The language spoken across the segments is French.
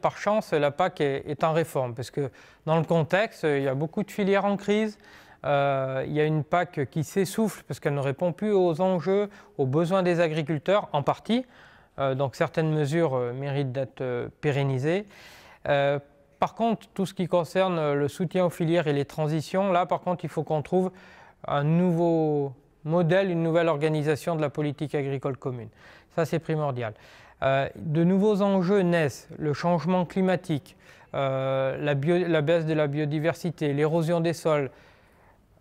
Par chance, la PAC est en réforme, parce que dans le contexte, il y a beaucoup de filières en crise. Il y a une PAC qui s'essouffle parce qu'elle ne répond plus aux enjeux, aux besoins des agriculteurs, en partie. Donc certaines mesures méritent d'être pérennisées. Par contre, tout ce qui concerne le soutien aux filières et les transitions, là par contre, il faut qu'on trouve un nouveau modèle, une nouvelle organisation de la politique agricole commune. Ça, c'est primordial. De nouveaux enjeux naissent, le changement climatique, la baisse de la biodiversité, l'érosion des sols,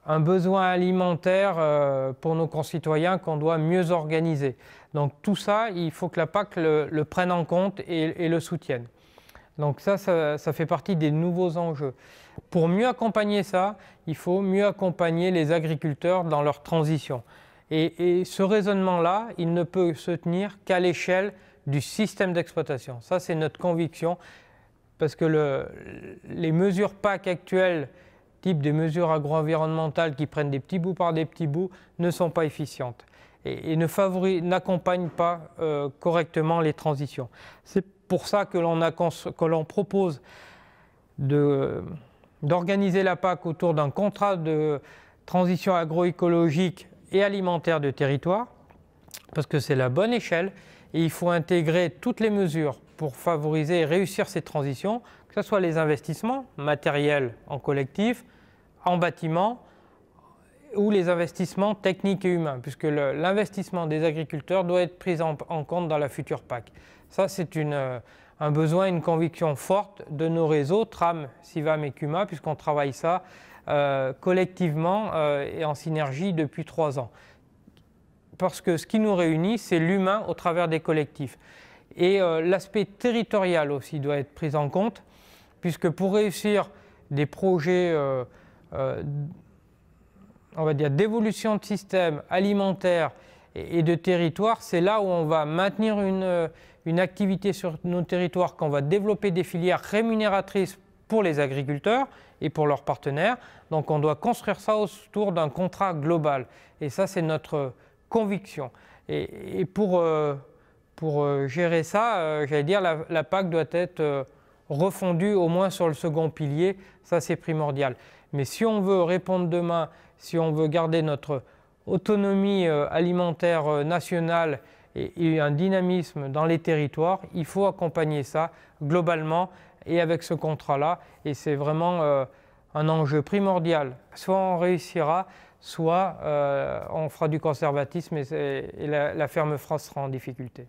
un besoin alimentaire pour nos concitoyens qu'on doit mieux organiser. Donc tout ça, il faut que la PAC le prenne en compte et le soutienne. Donc ça fait partie des nouveaux enjeux. Pour mieux accompagner ça, il faut mieux accompagner les agriculteurs dans leur transition. Et ce raisonnement-là, il ne peut se tenir qu'à l'échelle du système d'exploitation. Ça, c'est notre conviction, parce que les mesures PAC actuelles, type des mesures agro-environnementales qui prennent des petits bouts par des petits bouts, ne sont pas efficientes et n'accompagnent pas correctement les transitions. C'est pour ça que l'on propose d'organiser la PAC autour d'un contrat de transition agroécologique et alimentaire de territoire, parce que c'est la bonne échelle et il faut intégrer toutes les mesures pour favoriser et réussir ces transitions, que ce soit les investissements matériels en collectif, en bâtiment, ou les investissements techniques et humains, puisque l'investissement des agriculteurs doit être pris en compte dans la future PAC. Ça, c'est un besoin, une conviction forte de nos réseaux, TRAM, CIVAM et CUMA, puisqu'on travaille ça collectivement et en synergie depuis 3 ans. Parce que ce qui nous réunit, c'est l'humain au travers des collectifs. Et l'aspect territorial aussi doit être pris en compte, puisque pour réussir des projets on va dire d'évolution de système alimentaire et de territoire, c'est là où on va maintenir une activité sur nos territoires, qu'on va développer des filières rémunératrices pour les agriculteurs et pour leurs partenaires. Donc on doit construire ça autour d'un contrat global. Et ça, c'est notre conviction. Et pour gérer ça, j'allais dire, la PAC doit être refondue au moins sur le second pilier. Ça, c'est primordial. Mais si on veut répondre demain, si on veut garder notre autonomie alimentaire nationale et un dynamisme dans les territoires, il faut accompagner ça globalement et avec ce contrat-là. Et c'est vraiment un enjeu primordial. Soit on réussira, soit on fera du conservatisme et la ferme France sera en difficulté.